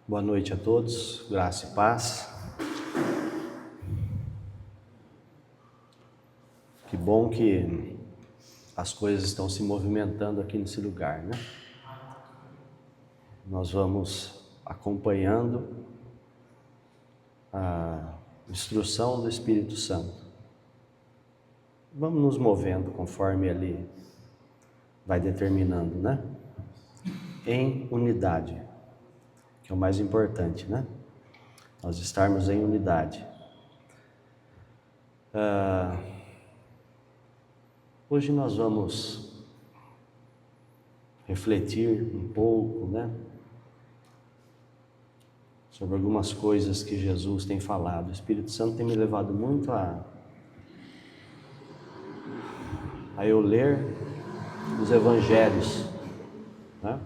Boa noite a todos, graça e paz. Que bom que as coisas estão se movimentando aqui nesse lugar, né? Nós vamos acompanhando a instrução do Espírito Santo. Vamos nos movendo conforme Ele vai determinando, né? Em unidade, que é o mais importante, né? Nós estarmos em unidade. Hoje nós vamos refletir um pouco, né? Sobre algumas coisas que Jesus tem falado. O Espírito Santo tem me levado muito a eu ler os evangelhos, né?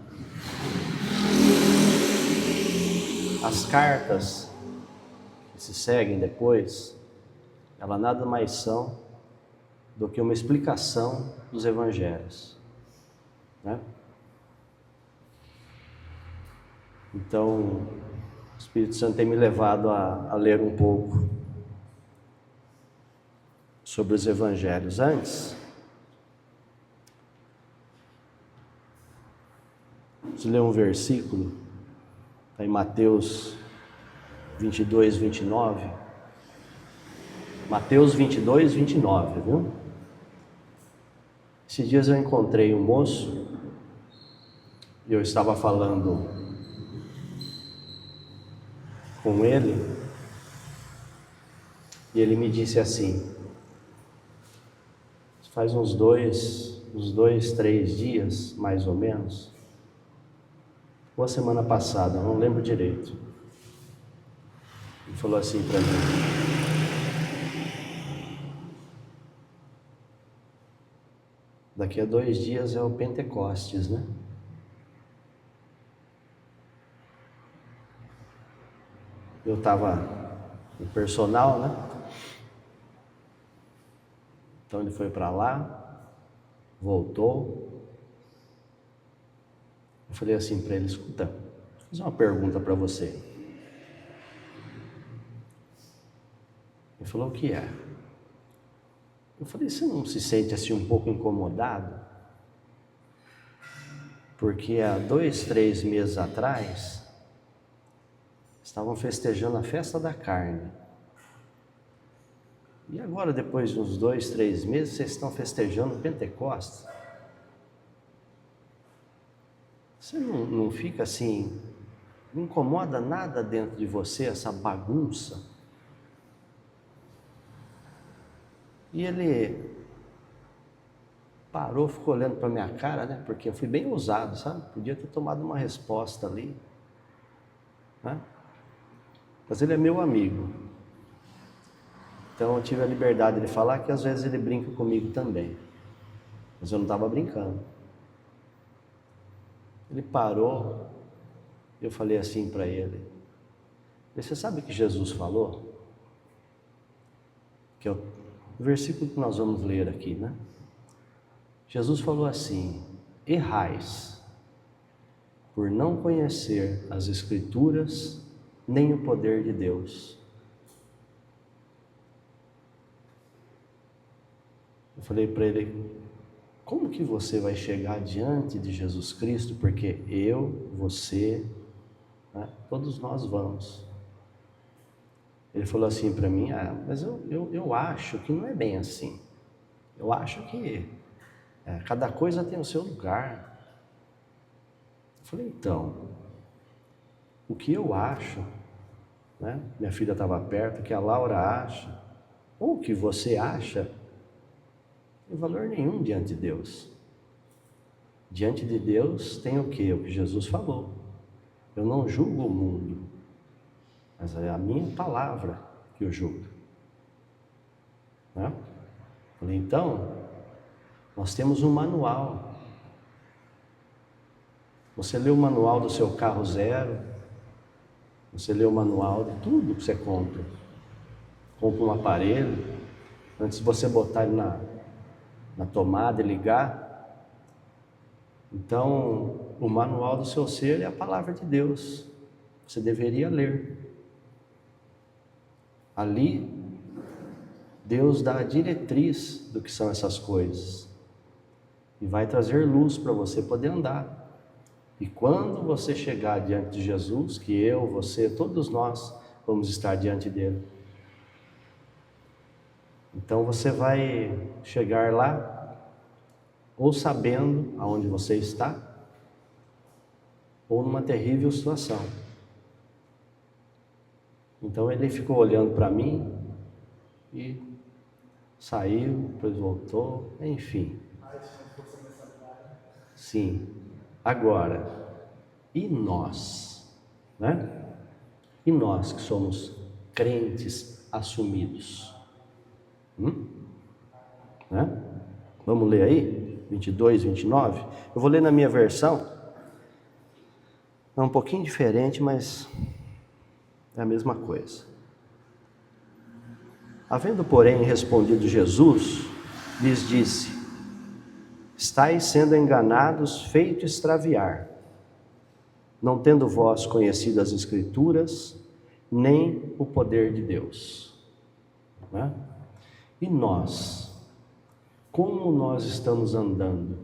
As cartas que se seguem depois, elas nada mais são do que uma explicação dos evangelhos, né? Então, o Espírito Santo tem me levado a ler um pouco sobre os evangelhos. Antes, vamos ler um versículo, está em Mateus 22, 29. Mateus 22, 29, viu? Esses dias eu encontrei um moço e eu estava falando com ele e ele me disse assim, faz uns dois, 3 dias, mais ou menos, ou a semana passada, não lembro direito. Ele falou assim para mim: daqui a 2 dias é o Pentecostes, né? Eu estava no personal, né? Então ele foi para lá, voltou. Eu falei assim para ele: escuta, vou fazer uma pergunta para você. Ele falou: o que é? Eu falei: você não se sente assim um pouco incomodado? Porque há 2, 3 meses atrás estavam festejando a festa da carne. E agora, depois de uns 2, 3 meses, vocês estão festejando o Pentecostes? Você não fica assim, não incomoda nada dentro de você essa bagunça? E ele parou, ficou olhando para minha cara, né? Porque eu fui bem ousado, sabe? Podia ter tomado uma resposta ali, né? Mas ele é meu amigo. Então eu tive a liberdade de falar que às vezes ele brinca comigo também. Mas eu não estava brincando. Ele parou, eu falei assim para ele: você sabe o que Jesus falou? Que é o versículo que nós vamos ler aqui, né? Jesus falou assim: errais por não conhecer as Escrituras nem o poder de Deus. Eu falei para ele: como que você vai chegar diante de Jesus Cristo? Porque eu, você, né, todos nós vamos. Ele falou assim para mim: mas eu acho que não é bem assim. Eu acho que cada coisa tem o seu lugar. Eu falei: então, o que eu acho, né? Minha filha estava perto, o que a Laura acha, ou o que você acha, não tem valor nenhum diante de Deus. Diante de Deus tem o quê? O que Jesus falou: eu não julgo o mundo, mas é a minha palavra que eu julgo, né? Falei: então, nós temos um manual. Você lê o manual do seu carro zero, você lê o manual de tudo que você compra. Compra um aparelho, antes de você botar ele na tomada e ligar. Então, o manual do seu ser é a palavra de Deus. Você deveria ler. Ali, Deus dá a diretriz do que são essas coisas. E vai trazer luz para você poder andar. E quando você chegar diante de Jesus, que eu, você, todos nós vamos estar diante dele. Então você vai chegar lá, ou sabendo aonde você está, ou numa terrível situação. Então ele ficou olhando para mim e saiu, depois voltou, enfim. Sim. Agora, e nós, né? E nós que somos crentes assumidos? Né? Vamos ler aí? 22, 29. Eu vou ler na minha versão. É um pouquinho diferente, mas é a mesma coisa. Havendo, porém, respondido Jesus, lhes disse: estáis sendo enganados, feito extraviar, não tendo vós conhecido as Escrituras, nem o poder de Deus. Né? E nós, como nós estamos andando?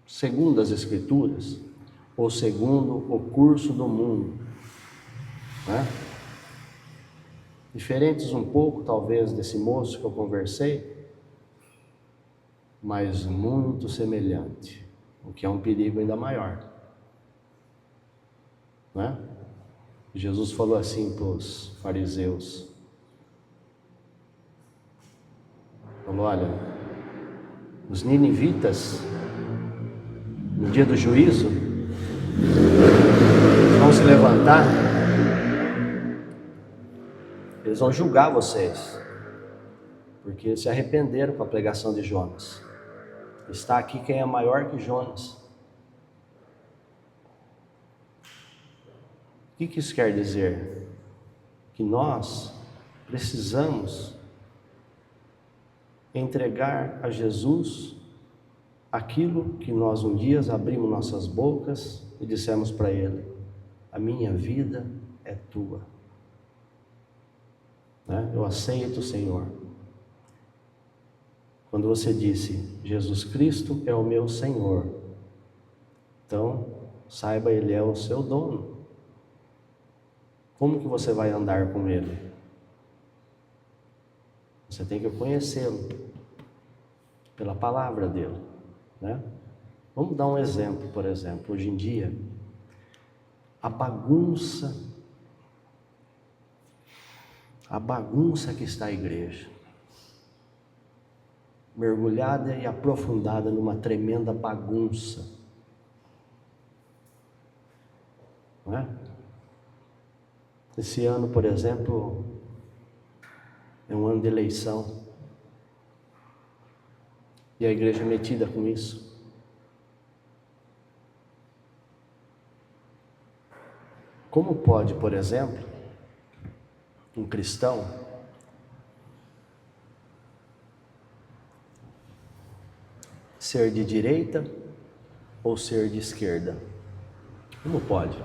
Segundo as Escrituras, ou segundo o curso do mundo? Né? Diferentes um pouco, talvez, desse moço que eu conversei, mas muito semelhante, o que é um perigo ainda maior. Né? Jesus falou assim para os fariseus, falou: olha, os ninivitas, no dia do juízo, vão se levantar, eles vão julgar vocês, porque se arrependeram com a pregação de Jonas. Está aqui quem é maior que Jonas. O que isso quer dizer? Que nós precisamos entregar a Jesus aquilo que nós um dia abrimos nossas bocas e dissemos para Ele: a minha vida é tua. Né? Eu aceito, Senhor. Quando você disse: Jesus Cristo é o meu Senhor, então saiba, Ele é o seu dono. Como que você vai andar com Ele? Você tem que conhecê-lo pela palavra dele, né? Vamos dar um exemplo, por exemplo, hoje em dia, a bagunça que está a igreja, mergulhada e aprofundada numa tremenda bagunça, não é? Esse ano, por exemplo, é um ano de eleição, e a igreja é metida com isso. Como pode, por exemplo, um cristão ser de direita ou ser de esquerda? Como pode?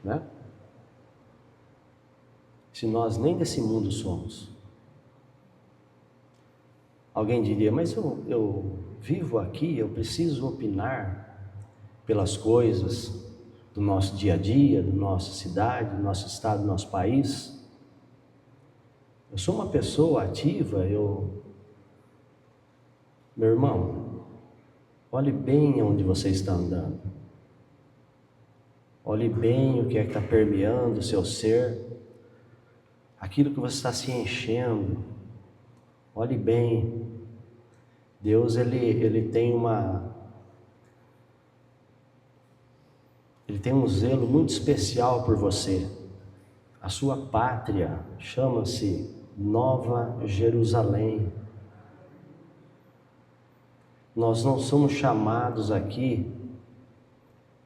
Né? Se nós nem desse mundo somos. Alguém diria: mas eu vivo aqui, eu preciso opinar pelas coisas do nosso dia a dia, da nossa cidade, do nosso estado, do nosso país. Eu sou uma pessoa ativa, Meu irmão, olhe bem onde você está andando. Olhe bem o que é que está permeando o seu ser, aquilo que você está se enchendo. Olhe bem. Deus, ele tem um zelo muito especial por você. A sua pátria chama-se Nova Jerusalém. Nós não somos chamados aqui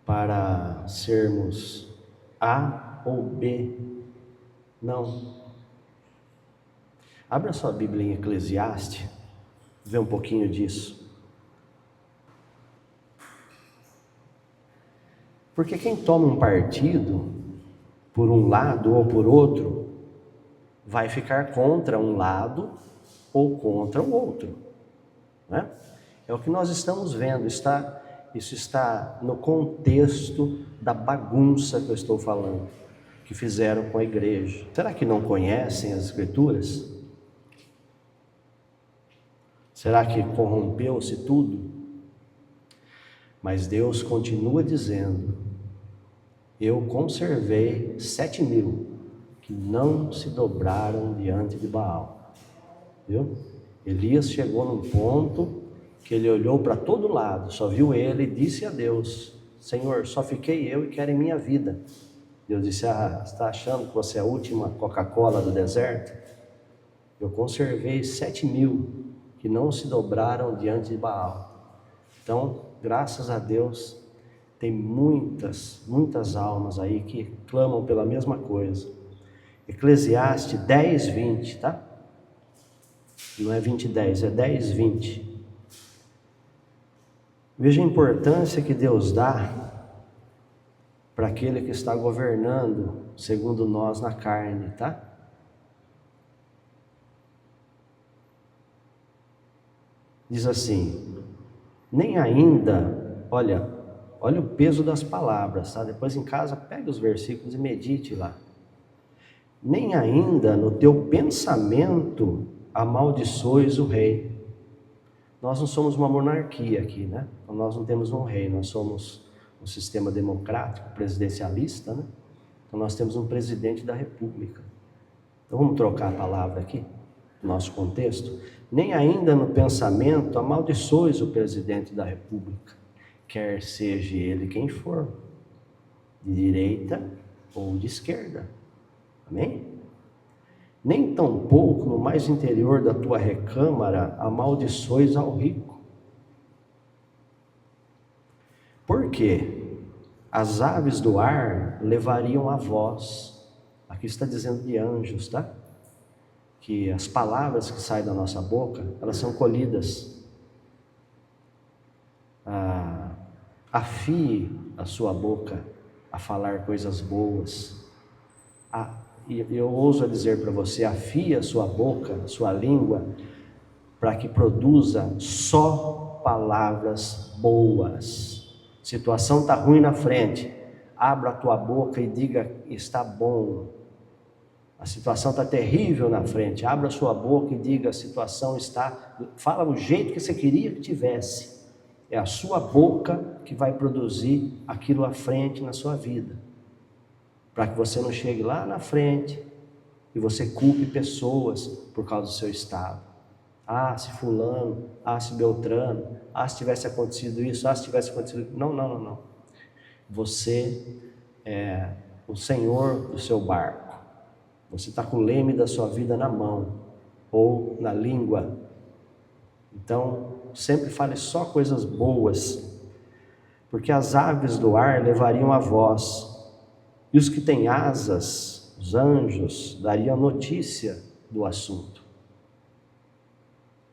para sermos A ou B. Não. Abra sua Bíblia em Eclesiastes, vê um pouquinho disso. Porque quem toma um partido, por um lado ou por outro, vai ficar contra um lado ou contra o outro, né? É o que nós estamos vendo, isso está no contexto da bagunça que eu estou falando, que fizeram com a igreja. Será que não conhecem as Escrituras? Será que corrompeu-se tudo? Mas Deus continua dizendo: eu conservei 7.000 que não se dobraram diante de Baal. Viu? Elias chegou num ponto que ele olhou para todo lado, só viu ele e disse a Deus: Senhor, só fiquei eu e querem minha vida. Deus disse: você está achando que você é a última Coca-Cola do deserto? Eu conservei 7.000 que não se dobraram diante de Baal. Então, graças a Deus, tem muitas almas aí que clamam pela mesma coisa. Eclesiastes 10:20, tá? Não é 20:10, é 10:20. Veja a importância que Deus dá para aquele que está governando segundo nós na carne, tá? Diz assim: nem ainda, olha o peso das palavras, tá? Depois em casa pega os versículos e medite lá. Nem ainda no teu pensamento amaldiçoes o rei. Nós não somos uma monarquia aqui, né? Nós não temos um rei, nós somos um sistema democrático, presidencialista, né? Então nós temos um presidente da república. Então vamos trocar a palavra aqui, no nosso contexto. Nem ainda no pensamento amaldiçoes o presidente da república, quer seja ele quem for, de direita ou de esquerda. Amém? Nem tampouco no mais interior da tua recâmara amaldiçoes ao rico. Porque as aves do ar levariam a voz. Aqui está dizendo de anjos, tá? Que as palavras que saem da nossa boca, elas são colhidas. Afie a sua boca a falar coisas boas. E eu ouso dizer para você: afie a sua boca, a sua língua, para que produza só palavras boas. Situação está ruim na frente, abra a tua boca e diga: está bom. A situação está terrível na frente, abra a sua boca e diga: a situação está... Fala do jeito que você queria que tivesse. É a sua boca que vai produzir aquilo à frente na sua vida, para que você não chegue lá na frente e você culpe pessoas por causa do seu estado. Se fulano, se Beltrano, se tivesse acontecido isso, se tivesse acontecido... Não. Você é o senhor do seu barco. Você está com o leme da sua vida na mão ou na língua. Então, sempre fale só coisas boas, porque as aves do ar levariam a voz, e os que têm asas, os anjos, dariam notícia do assunto.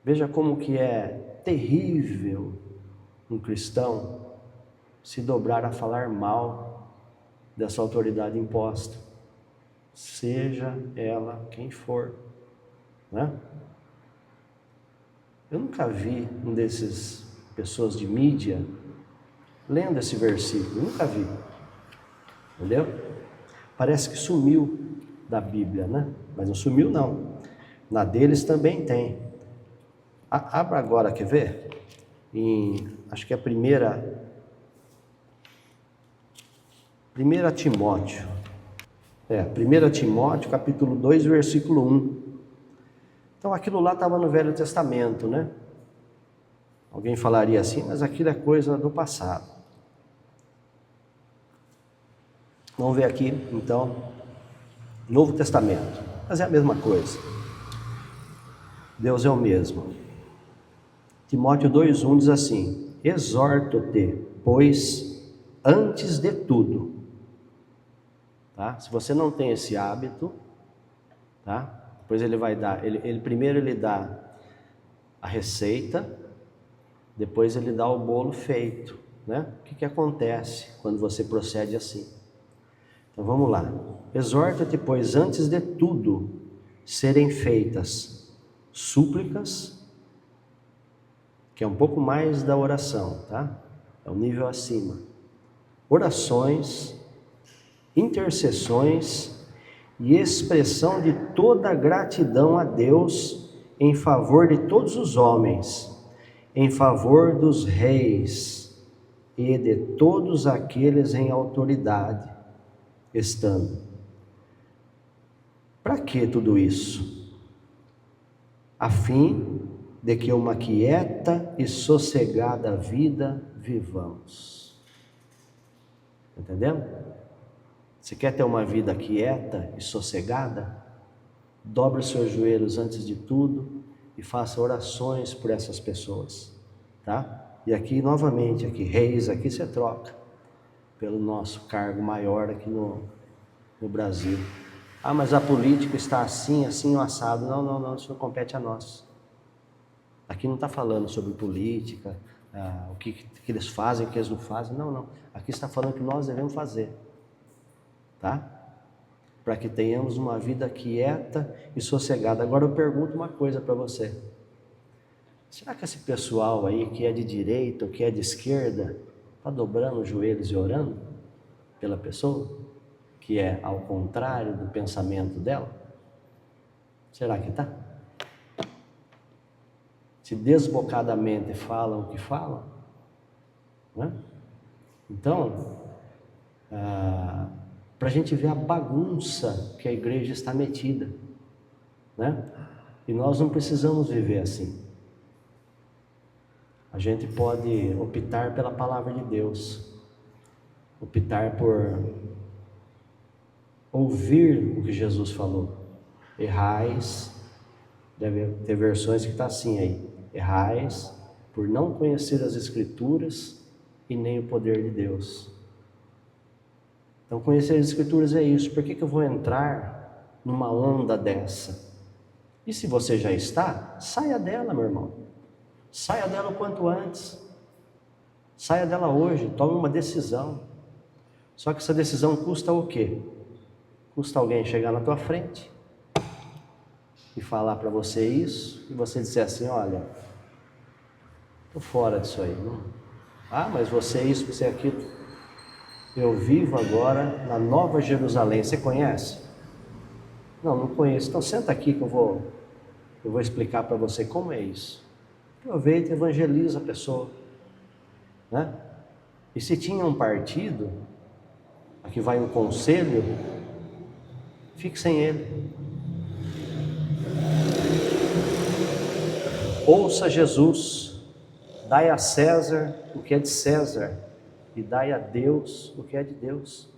Veja como que é terrível um cristão se dobrar a falar mal dessa autoridade imposta, seja ela quem for, né? Eu nunca vi um desses pessoas de mídia lendo esse versículo, nunca vi, entendeu? Parece que sumiu da Bíblia, né? Mas não sumiu não, na deles também tem. Abra agora, quer ver? Acho que é 1 Timóteo. 1 Timóteo, capítulo 2, versículo 1. Então aquilo lá estava no Velho Testamento, né? Alguém falaria assim, mas aquilo é coisa do passado. Vamos ver aqui, então, Novo Testamento. Mas é a mesma coisa. Deus é o mesmo. Timóteo 2:1 diz assim: exorto-te, pois, antes de tudo. Tá? Se você não tem esse hábito, tá? Depois ele vai dar, primeiro ele dá a receita, depois ele dá o bolo feito. né? O que acontece quando você procede assim? Então vamos lá. Exorta-te, pois, antes de tudo, serem feitas súplicas, que é um pouco mais da oração, tá? É um nível acima. Orações, intercessões e expressão de toda a gratidão a Deus em favor de todos os homens, em favor dos reis e de todos aqueles em autoridade, estando. Para que tudo isso? A fim de que uma quieta e sossegada vida vivamos. Entendendo? Você quer ter uma vida quieta e sossegada? Dobre os seus joelhos antes de tudo e faça orações por essas pessoas, tá? E aqui novamente, aqui reis, aqui você troca pelo nosso cargo maior aqui no Brasil. Ah, mas a política está assim, assim, o assado. Não, isso não compete a nós. Aqui não está falando sobre política, o que eles fazem, o que eles não fazem. Não. Aqui está falando o que nós devemos fazer, tá? Para que tenhamos uma vida quieta e sossegada. Agora eu pergunto uma coisa para você. Será que esse pessoal aí que é de direita ou que é de esquerda está dobrando os joelhos e orando pela pessoa? Que é ao contrário do pensamento dela? Será que está? Se desbocadamente falam o que falam, né? Então, para a gente ver a bagunça que a igreja está metida, né? E nós não precisamos viver assim. A gente pode optar pela palavra de Deus, optar por ouvir o que Jesus falou. Errais, deve ter versões que está assim aí: errais por não conhecer as Escrituras e nem o poder de Deus. Então conhecer as Escrituras é isso. Por que eu vou entrar numa onda dessa? E se você já está, saia dela, meu irmão. Saia dela o quanto antes. Saia dela hoje, tome uma decisão. Só que essa decisão custa o quê? Custa alguém chegar na tua frente e falar para você isso, e você dizer assim: olha, estou fora disso aí. Não? Ah, mas você é isso, você é aquilo. Eu vivo agora na Nova Jerusalém. Você conhece? Não conheço. Então senta aqui que eu vou explicar para você como é isso. Aproveita e evangeliza a pessoa, né? E se tinha um partido, aqui vai um conselho, fique sem ele. Ouça Jesus, dai a César o que é de César e dai a Deus o que é de Deus.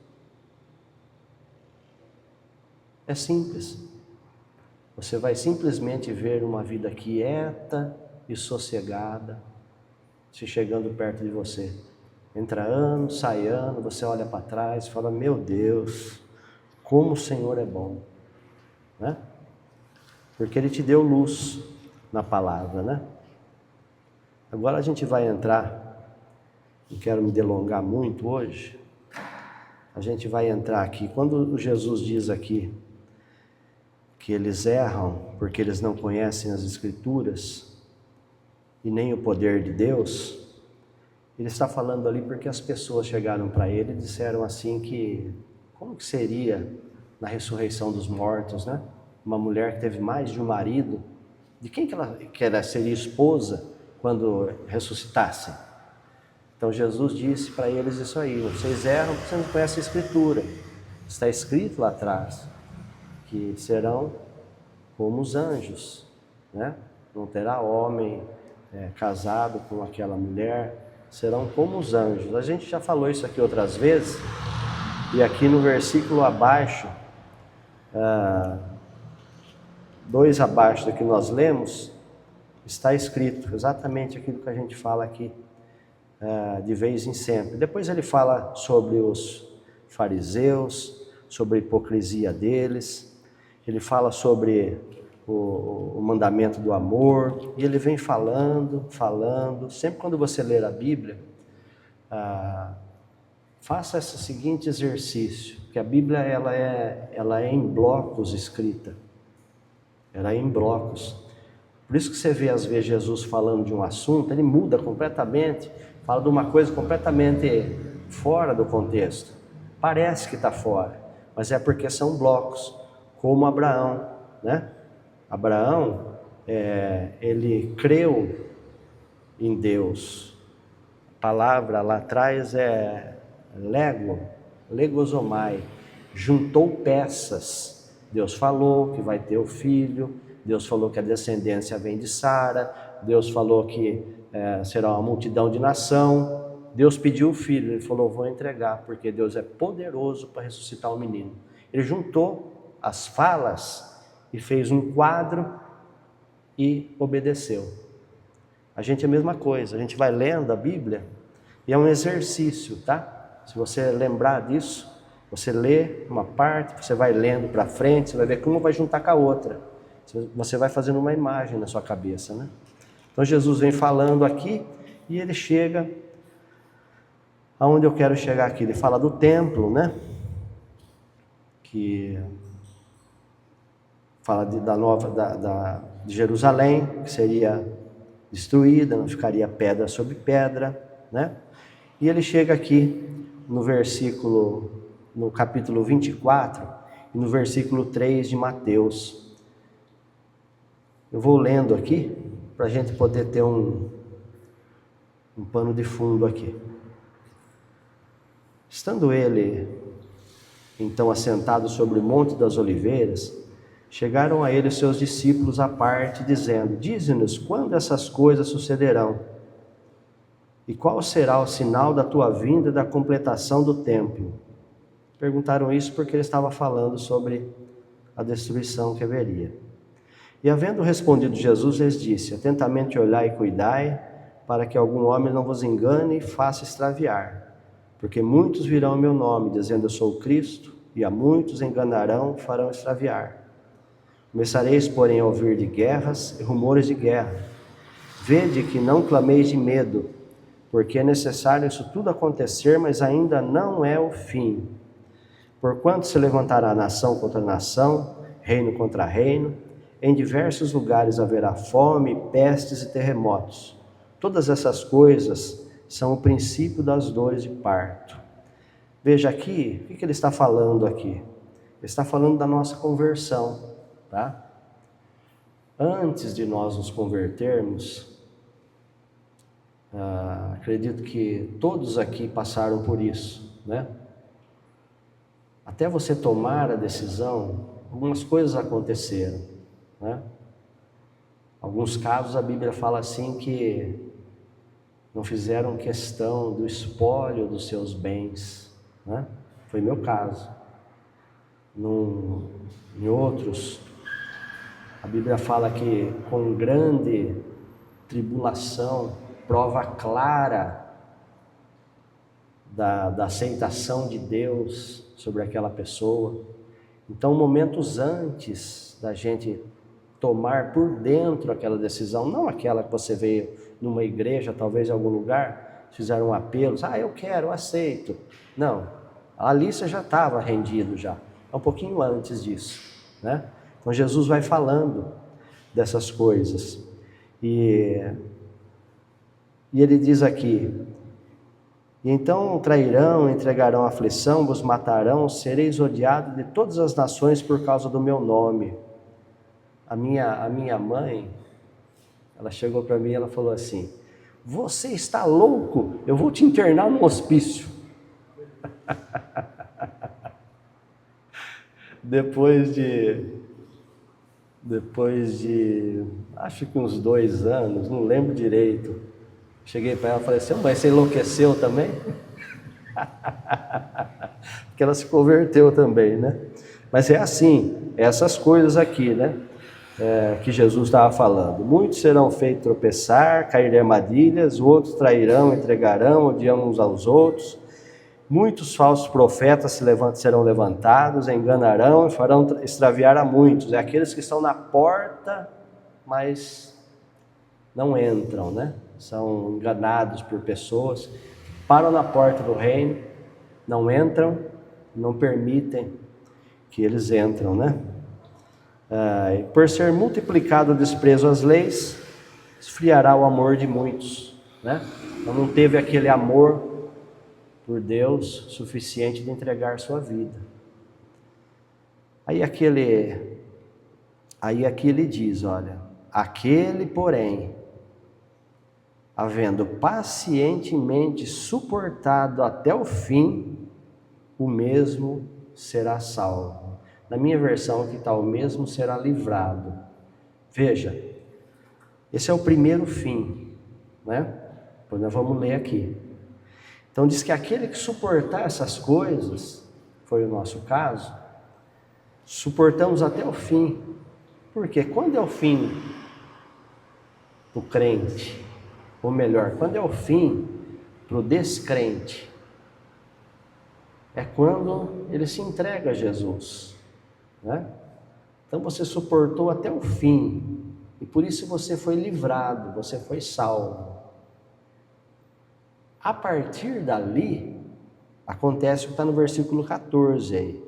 É simples. Você vai simplesmente ver uma vida quieta e sossegada se chegando perto de você. Entra ano, sai ano, você olha para trás e fala: meu Deus, como o Senhor é bom, né? Porque Ele te deu luz na palavra, né? Agora a gente vai entrar, não quero me delongar muito hoje, a gente vai entrar aqui, quando Jesus diz aqui que eles erram porque eles não conhecem as Escrituras e nem o poder de Deus, ele está falando ali porque as pessoas chegaram para ele e disseram assim que, como que seria na ressurreição dos mortos, né? Uma mulher que teve mais de um marido, de quem que ela seria esposa quando ressuscitasse? Então Jesus disse para eles isso aí: vocês erram porque vocês não conhecem a Escritura. Está escrito lá atrás que serão como os anjos, né? Não terá homem casado com aquela mulher, serão como os anjos. A gente já falou isso aqui outras vezes, e aqui no versículo abaixo, 2 abaixo do que nós lemos, está escrito exatamente aquilo que a gente fala aqui, de vez em sempre. Depois ele fala sobre os fariseus, sobre a hipocrisia deles, ele fala sobre o mandamento do amor, e ele vem falando, sempre quando você ler a Bíblia, faça esse seguinte exercício, que a Bíblia ela é em blocos escrita, ela é em blocos. Por isso que você vê às vezes Jesus falando de um assunto, ele muda completamente, fala de uma coisa completamente fora do contexto. Parece que está fora, mas é porque são blocos, como Abraão, né? Abraão, ele creu em Deus. A palavra lá atrás é legosomai, juntou peças. Deus falou que vai ter o filho, Deus falou que a descendência vem de Sara, Deus falou que será uma multidão de nação. Deus pediu o filho, ele falou, vou entregar, porque Deus é poderoso para ressuscitar o menino. Ele juntou as falas e fez um quadro e obedeceu. A gente é a mesma coisa, a gente vai lendo a Bíblia e é um exercício, tá? Se você lembrar disso, você lê uma parte, você vai lendo para frente, você vai ver como vai juntar com a outra. Você vai fazendo uma imagem na sua cabeça, né? Então Jesus vem falando aqui e ele chega aonde eu quero chegar aqui. Ele fala do templo, né? Que fala de Jerusalém, que seria destruída, não ficaria pedra sobre pedra, né? E ele chega aqui no capítulo 24 e no versículo 3 de Mateus. Eu vou lendo aqui para a gente poder ter um pano de fundo aqui. Estando ele então assentado sobre o Monte das Oliveiras, chegaram a ele os seus discípulos à parte, dizendo: dize-nos quando essas coisas sucederão, e qual será o sinal da tua vinda e da completação do templo? Perguntaram isso porque ele estava falando sobre a destruição que haveria. E havendo respondido Jesus, lhes disse: atentamente olhai e cuidai, para que algum homem não vos engane e faça extraviar. Porque muitos virão em meu nome, dizendo eu sou o Cristo, e a muitos enganarão, farão extraviar. Começareis, porém, a ouvir de guerras e rumores de guerra. Vede que não clameis de medo, porque é necessário isso tudo acontecer, mas ainda não é o fim. Porquanto se levantará nação contra nação, reino contra reino, em diversos lugares haverá fome, pestes e terremotos. Todas essas coisas são o princípio das dores de parto. Veja aqui, o que ele está falando aqui? Ele está falando da nossa conversão, tá? Antes de nós nos convertermos, acredito que todos aqui passaram por isso, né? Até você tomar a decisão, algumas coisas aconteceram, né? Alguns casos a Bíblia fala assim que não fizeram questão do espólio dos seus bens, né? Foi meu caso. Em outros, a Bíblia fala que com grande tribulação, prova clara da aceitação de Deus sobre aquela pessoa. Então, momentos antes da gente tomar por dentro aquela decisão, não aquela que você veio numa igreja, talvez em algum lugar, fizeram um apelo, eu quero, eu aceito. Não, ali você já estava rendido já, um pouquinho antes disso, né? Então Jesus vai falando dessas coisas, e ele diz aqui: e então trairão, entregarão aflição, vos matarão, sereis odiados de todas as nações por causa do meu nome. A minha mãe, ela chegou para mim e ela falou assim: você está louco? Eu vou te internar no hospício. Depois de acho que uns 2 anos, não lembro direito, cheguei para ela e falei assim: mãe, você enlouqueceu também? Porque ela se converteu também, né? Mas é assim, essas coisas aqui, né? Que Jesus estava falando. Muitos serão feitos tropeçar, cair em armadilhas, outros trairão, entregarão, odiando uns aos outros. Muitos falsos profetas serão levantados, enganarão e farão extraviar a muitos. É aqueles que estão na porta, mas não entram, né? São enganados por pessoas param na porta do reino, não entram, não permitem que eles entram, né? Por ser multiplicado o desprezo às leis, esfriará o amor de muitos, né? Então não teve aquele amor por Deus suficiente de entregar sua vida. Aí aqui ele diz, olha, aquele porém, havendo pacientemente suportado até o fim, o mesmo será salvo. Na minha versão aqui está, o mesmo será livrado. Veja, esse é o primeiro fim, né? Pois nós vamos ler aqui. Então diz que aquele que suportar essas coisas, foi o nosso caso, suportamos até o fim. Porque quando é o fim do crente, ou melhor, quando é o fim para o descrente, é quando ele se entrega a Jesus, né? Então você suportou até o fim, e por isso você foi livrado, você foi salvo. A partir dali, acontece o que está no versículo 14 aí.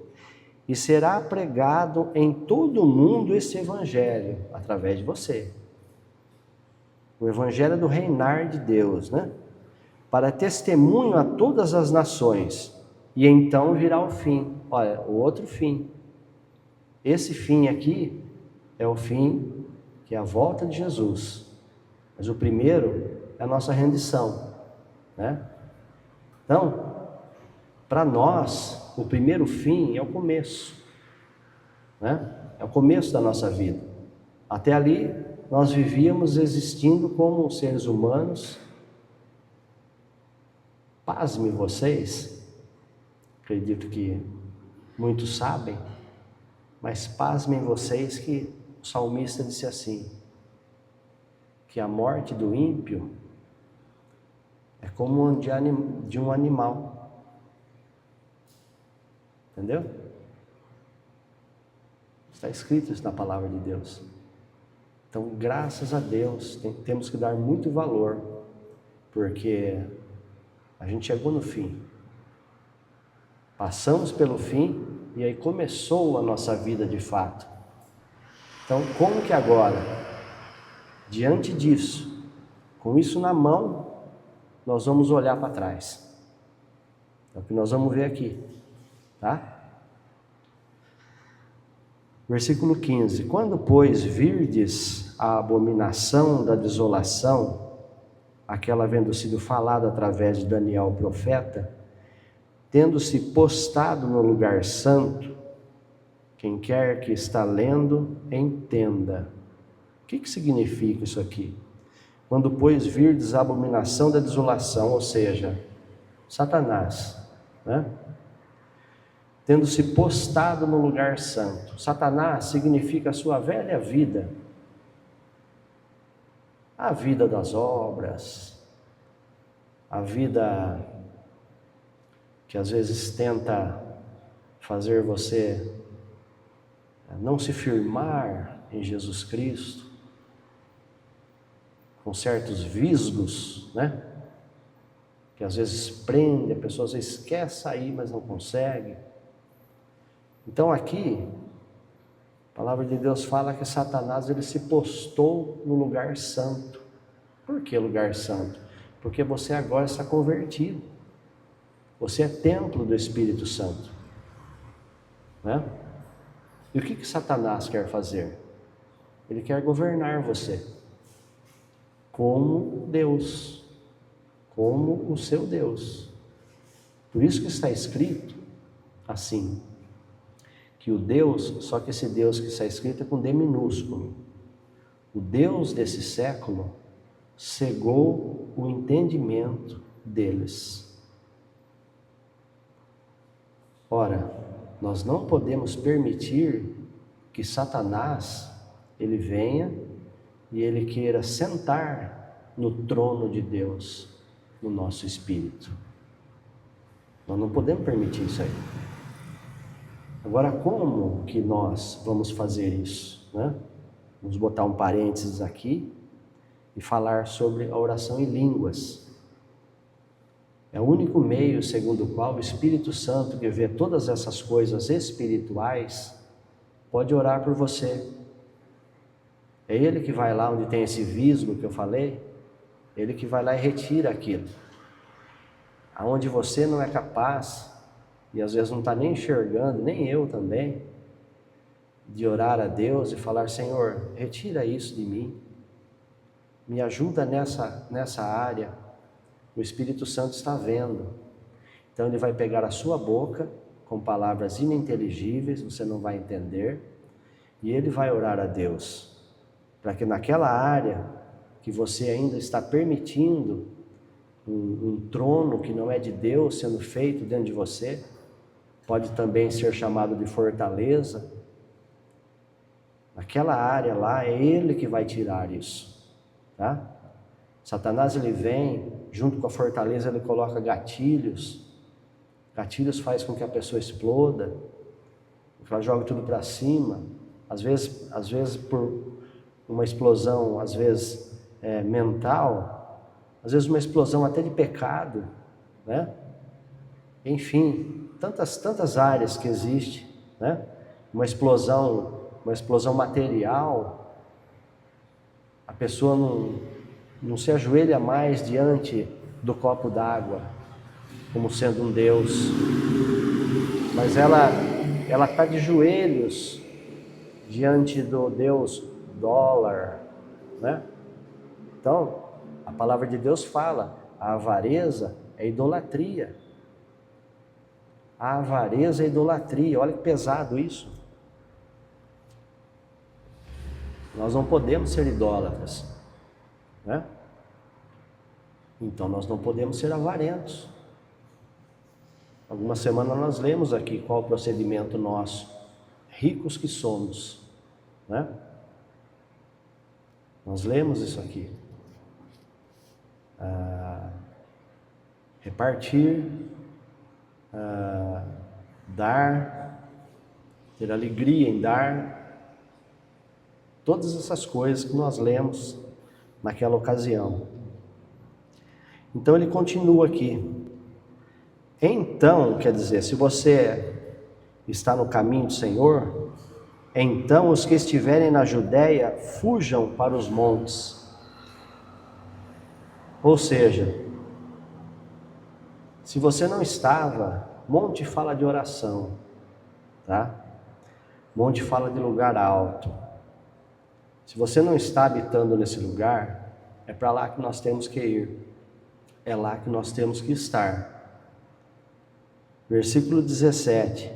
E será pregado em todo o mundo esse evangelho, através de você. O evangelho do reinar de Deus, né? Para testemunho a todas as nações. E então virá o fim. Olha, o outro fim. Esse fim aqui é o fim que é a volta de Jesus. Mas o primeiro é a nossa rendição, né? Então, para nós, o primeiro fim é o começo, né? É o começo da nossa vida. Até ali, nós vivíamos existindo como seres humanos. Pasme vocês, acredito que muitos sabem, mas pasmem vocês que o salmista disse assim, que a morte do ímpio é como de um animal. Entendeu? Está escrito isso na palavra de Deus. Então, graças a Deus, temos que dar muito valor, porque a gente chegou no fim. Passamos pelo fim e aí começou a nossa vida de fato. Então, como que agora, diante disso, com isso na mão, nós vamos olhar para trás? É o que nós vamos ver aqui, tá? Versículo 15. Quando, pois, virdes a abominação da desolação, aquela havendo sido falada através de Daniel, o profeta, tendo-se postado no lugar santo, quem quer que está lendo, entenda. O que significa isso aqui? Quando, pois, virdes a abominação da desolação, ou seja, Satanás, né? Tendo-se postado no lugar santo. Satanás significa a sua velha vida, a vida das obras, a vida que às vezes tenta fazer você não se firmar em Jesus Cristo, com certos visgos, né? Que às vezes prende, a pessoa às vezes quer sair, mas não consegue. Então aqui, a palavra de Deus fala que Satanás ele se postou no lugar santo. Por que lugar santo? Porque você agora está convertido. Você é templo do Espírito Santo, né? E o que Satanás quer fazer? Ele quer governar você como Deus, como o seu Deus. Por isso que está escrito assim, que o Deus, só que esse Deus que está escrito é com D minúsculo, o Deus desse século cegou o entendimento deles. Ora, nós não podemos permitir que Satanás ele venha e ele queira sentar no trono de Deus no nosso espírito. Nós não podemos permitir isso aí. Agora, como que nós vamos fazer isso, né? Vamos botar um parênteses aqui e falar sobre a oração em línguas. É o único meio segundo o qual o Espírito Santo, que vê todas essas coisas espirituais, pode orar por você. É Ele que vai lá onde tem esse visgo que eu falei, Ele que vai lá e retira aquilo. Aonde você não é capaz, e às vezes não está nem enxergando, nem eu também, de orar a Deus e falar: Senhor, retira isso de mim, me ajuda nessa área. O Espírito Santo está vendo. Então Ele vai pegar a sua boca com palavras ininteligíveis, você não vai entender, e Ele vai orar a Deus, para que naquela área que você ainda está permitindo um trono que não é de Deus sendo feito dentro de você, pode também ser chamado de fortaleza. Naquela área lá, é Ele que vai tirar isso, tá? Satanás, ele vem, junto com a fortaleza, ele coloca gatilhos. Gatilhos faz com que a pessoa exploda, que ela joga tudo para cima. Às vezes por uma explosão, às vezes mental, às vezes uma explosão até de pecado, né? Enfim, tantas áreas que existe, né? Uma explosão material, a pessoa não se ajoelha mais diante do copo d'água, como sendo um Deus, mas ela está de joelhos diante do Deus dólar, né? Então, a palavra de Deus fala, a avareza é idolatria. A avareza é idolatria, olha que pesado isso. Nós não podemos ser idólatras, né? Então nós não podemos ser avarentos. Algumas semanas nós lemos aqui qual o procedimento nosso, ricos que somos, né? Nós lemos isso aqui. Repartir, dar, ter alegria em dar, todas essas coisas que nós lemos naquela ocasião. Então ele continua aqui. Então, quer dizer, se você está no caminho do Senhor, então os que estiverem na Judéia fujam para os montes. Ou seja, se você não estava, monte fala de oração, tá? Monte fala de lugar alto. Se você não está habitando nesse lugar, é para lá que nós temos que ir. É lá que nós temos que estar. Versículo 17.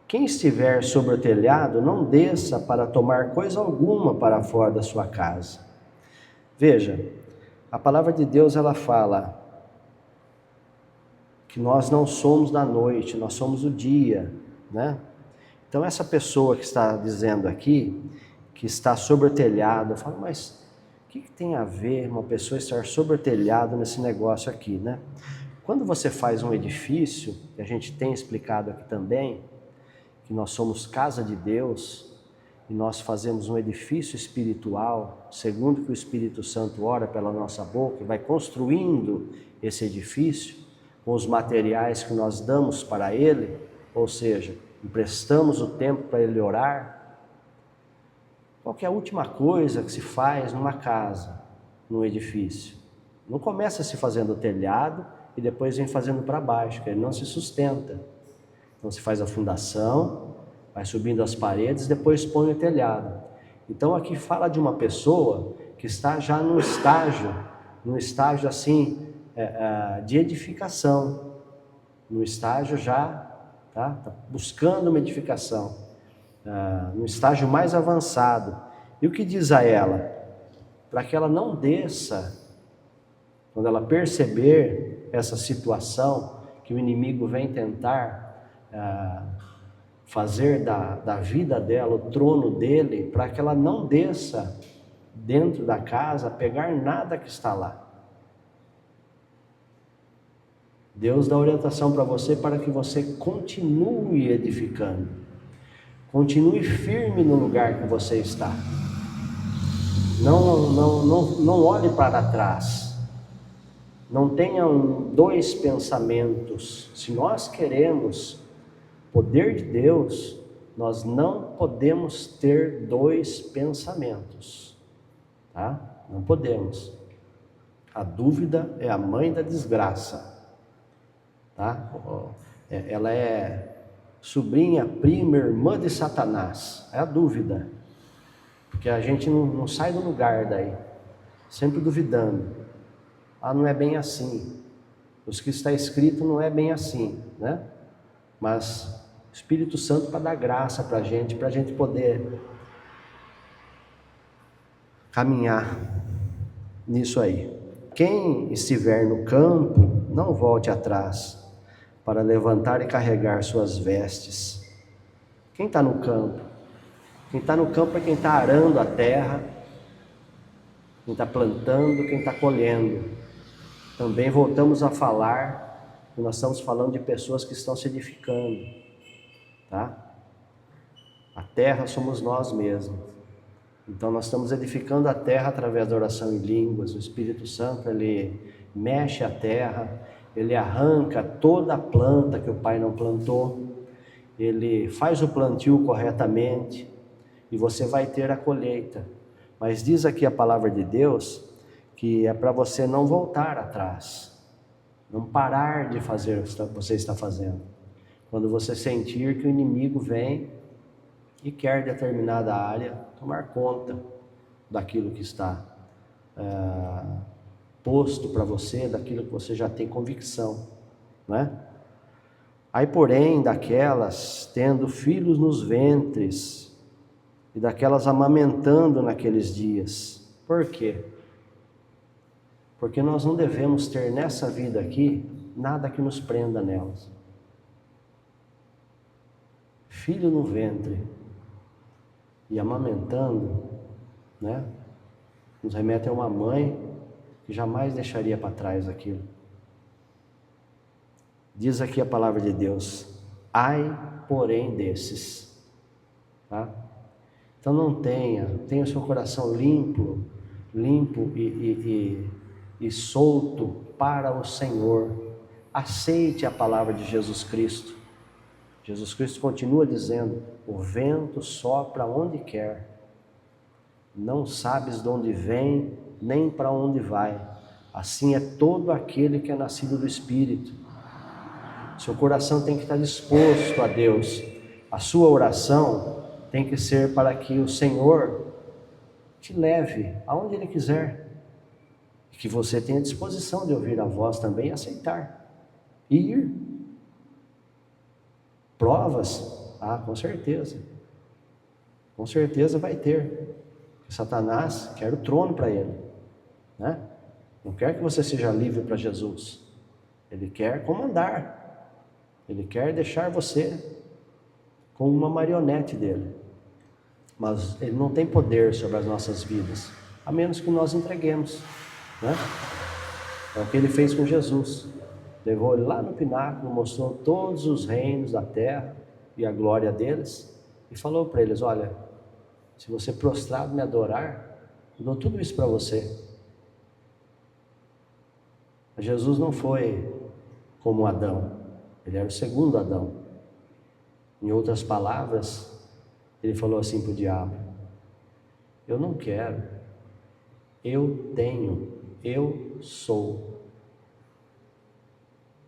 Quem estiver sobre o telhado, não desça para tomar coisa alguma para fora da sua casa. Veja, a palavra de Deus, ela fala que nós não somos da noite, nós somos o dia, né? Então essa pessoa que está dizendo aqui, que está sobre o telhado, eu falo, mas o que tem a ver uma pessoa estar sobre o telhado nesse negócio aqui, né? Quando você faz um edifício, que a gente tem explicado aqui também, que nós somos casa de Deus, e nós fazemos um edifício espiritual, segundo que o Espírito Santo ora pela nossa boca, e vai construindo esse edifício, com os materiais que nós damos para ele, ou seja, emprestamos o tempo para ele orar. Qual que é a última coisa que se faz numa casa, num edifício? Não começa se fazendo o telhado e depois vem fazendo para baixo, porque ele não se sustenta. Então se faz a fundação, vai subindo as paredes, depois põe o telhado. Então aqui fala de uma pessoa que está já num estágio assim, de edificação, no estágio já, tá buscando uma edificação, no estágio mais avançado. E o que diz a ela? Para que ela não desça, quando ela perceber essa situação, que o inimigo vem tentar fazer da vida dela o trono dele, para que ela não desça dentro da casa, pegar nada que está lá. Deus dá orientação para você para que você continue edificando, continue firme no lugar que você está. Não olhe para trás, Não tenham dois pensamentos. Se nós queremos poder de Deus, nós não podemos ter dois pensamentos, tá? Não podemos. A dúvida é a mãe da desgraça, tá? Ela é sobrinha, prima, irmã de Satanás. É a dúvida, porque a gente não sai do lugar daí, sempre duvidando. Ah, não é bem assim. Os que está escrito não é bem assim, né? Mas o Espírito Santo para dar graça para a gente poder caminhar nisso aí. Quem estiver no campo, não volte atrás para levantar e carregar suas vestes. Quem está no campo? Quem está no campo é quem está arando a terra, quem está plantando, quem está colhendo. Também voltamos a falar, que nós estamos falando de pessoas que estão se edificando, tá? A terra somos nós mesmos. Então nós estamos edificando a terra através da oração em línguas. O Espírito Santo, ele mexe a terra, ele arranca toda a planta que o Pai não plantou, ele faz o plantio corretamente e você vai ter a colheita. Mas diz aqui a palavra de Deus que é para você não voltar atrás, não parar de fazer o que você está fazendo. Quando você sentir que o inimigo vem e quer determinada área tomar conta daquilo que está posto para você, daquilo que você já tem convicção, né? Aí, porém, daquelas tendo filhos nos ventres e daquelas amamentando naqueles dias. Por quê? Porque nós não devemos ter nessa vida aqui nada que nos prenda nelas. Filho no ventre e amamentando, né? Nos remete a uma mãe que jamais deixaria para trás aquilo. Diz aqui a palavra de Deus: ai, porém, desses, tá? Então não tenha o seu coração limpo e solto para o Senhor. Aceite a palavra de Jesus Cristo. Jesus Cristo continua dizendo: o vento sopra onde quer, não sabes de onde vem, nem para onde vai. Assim é todo aquele que é nascido do Espírito. Seu coração tem que estar disposto a Deus. A sua oração tem que ser para que o Senhor te leve aonde Ele quiser. E que você tenha disposição de ouvir a voz também e aceitar. E ir. Provas? Ah, com certeza. Com certeza vai ter. Satanás quer o trono para ele, né? Não quer que você seja livre para Jesus. Ele quer comandar. Ele quer deixar você como uma marionete dele. Mas ele não tem poder sobre as nossas vidas, a menos que nós entreguemos, né? É o que ele fez com Jesus. Levou ele lá no pináculo, mostrou todos os reinos da terra e a glória deles, e falou para eles: olha, se você prostrado me adorar, eu dou tudo isso para você. Mas Jesus não foi como Adão, ele era o segundo Adão. Em outras palavras, ele falou assim para o diabo: eu não quero, eu tenho, eu sou.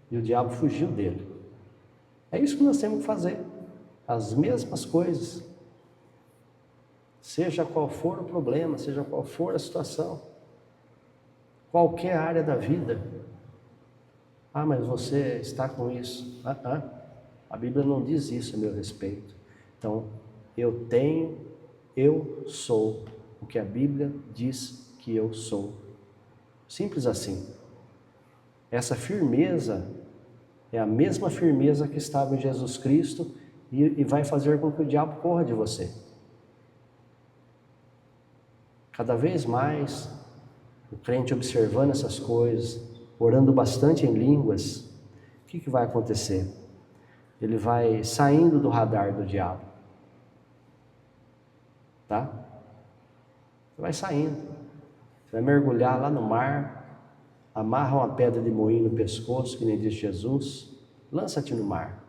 E o diabo fugiu dele. É isso que nós temos que fazer, as mesmas coisas. Seja qual for o problema, seja qual for a situação, qualquer área da vida. Ah, mas você está com isso. A Bíblia não diz isso a meu respeito. Então, eu tenho, eu sou o que a Bíblia diz que eu sou. Simples assim. Essa firmeza é a mesma firmeza que estava em Jesus Cristo e vai fazer com que o diabo corra de você. Cada vez mais, o crente observando essas coisas, orando bastante em línguas, o que vai acontecer? Ele vai saindo do radar do diabo, tá? Você vai saindo, você vai mergulhar lá no mar, amarra uma pedra de moinho no pescoço, que nem diz Jesus, lança-te no mar.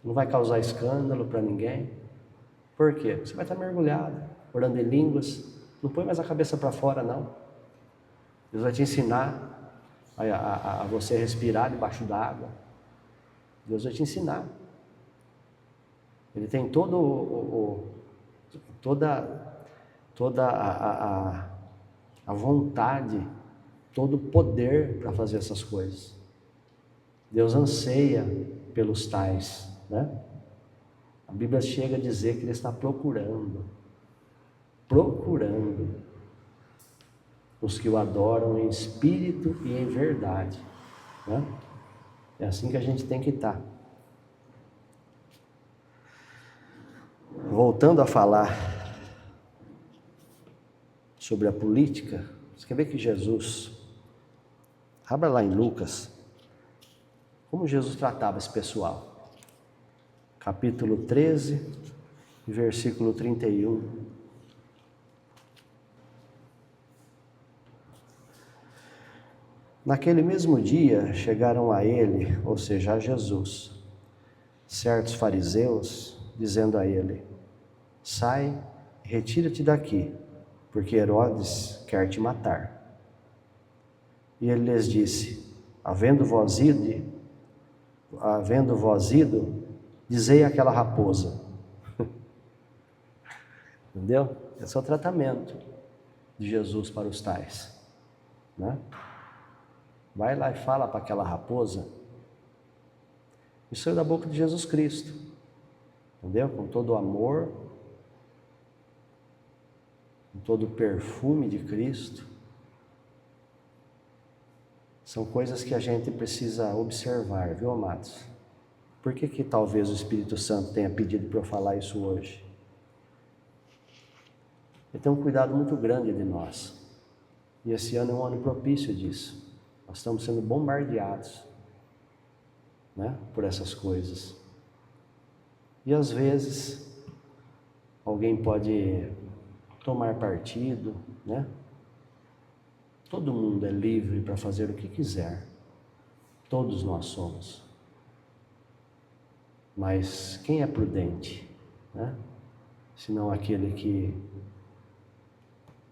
Não vai causar escândalo para ninguém. Por quê? Você vai estar mergulhado, orando em línguas. Não põe mais a cabeça para fora, não. Deus vai te ensinar a você respirar debaixo d'água. Deus vai te ensinar. Ele tem toda a vontade, todo o poder para fazer essas coisas. Deus anseia pelos tais, né? A Bíblia chega a dizer que Ele está procurando os que o adoram em espírito e em verdade, né? É assim que a gente tem que estar. Voltando a falar sobre a política, você quer ver que Jesus, abra lá em Lucas, como Jesus tratava esse pessoal. Capítulo 13, versículo 31. Naquele mesmo dia chegaram a ele, ou seja, a Jesus, certos fariseus, dizendo a ele: sai, retira-te daqui, porque Herodes quer te matar. E ele lhes disse: havendo vós ido, dizei àquela raposa. Entendeu? Esse é o tratamento de Jesus para os tais, né? Vai lá e fala para aquela raposa. Isso saiu da boca de Jesus Cristo, entendeu? Com todo o amor, com todo o perfume de Cristo. São coisas que a gente precisa observar, viu, amados? Por que talvez o Espírito Santo tenha pedido para eu falar isso hoje? Ele tem um cuidado muito grande de nós. E esse ano é um ano propício disso. Nós estamos sendo bombardeados, né, por essas coisas. E às vezes, alguém pode tomar partido, né? Todo mundo é livre para fazer o que quiser. Todos nós somos. Mas quem é prudente, né? Senão aquele que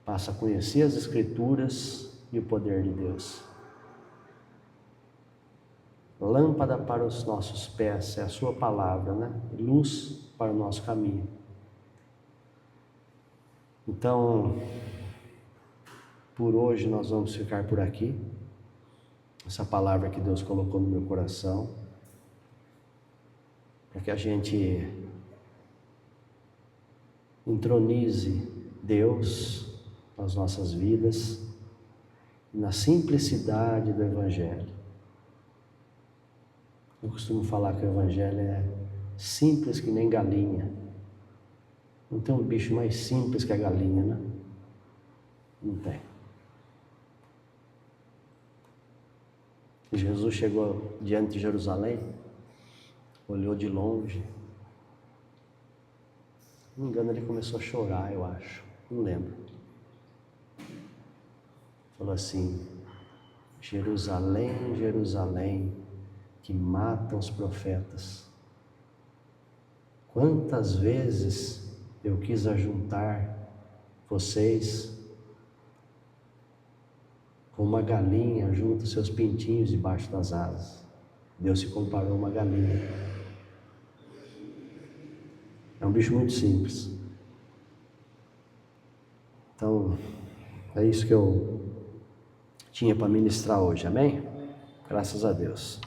passa a conhecer as Escrituras e o poder de Deus. Lâmpada para os nossos pés é a sua palavra, né? Luz para o nosso caminho. Então, por hoje nós vamos ficar por aqui. Essa palavra que Deus colocou no meu coração, para que a gente entronize Deus nas nossas vidas, na simplicidade do Evangelho. Eu costumo falar que o Evangelho é simples que nem galinha. Não tem um bicho mais simples que a galinha, né? Não tem. Jesus chegou diante de Jerusalém, olhou de longe. Se não me engano, ele começou a chorar, eu acho. Não lembro. Falou assim: Jerusalém, Jerusalém, que mata os profetas. Quantas vezes eu quis ajuntar vocês como uma galinha junta seus pintinhos debaixo das asas. Deus se comparou a uma galinha. É um bicho muito simples. Então, é isso que eu tinha para ministrar hoje, amém? Graças a Deus.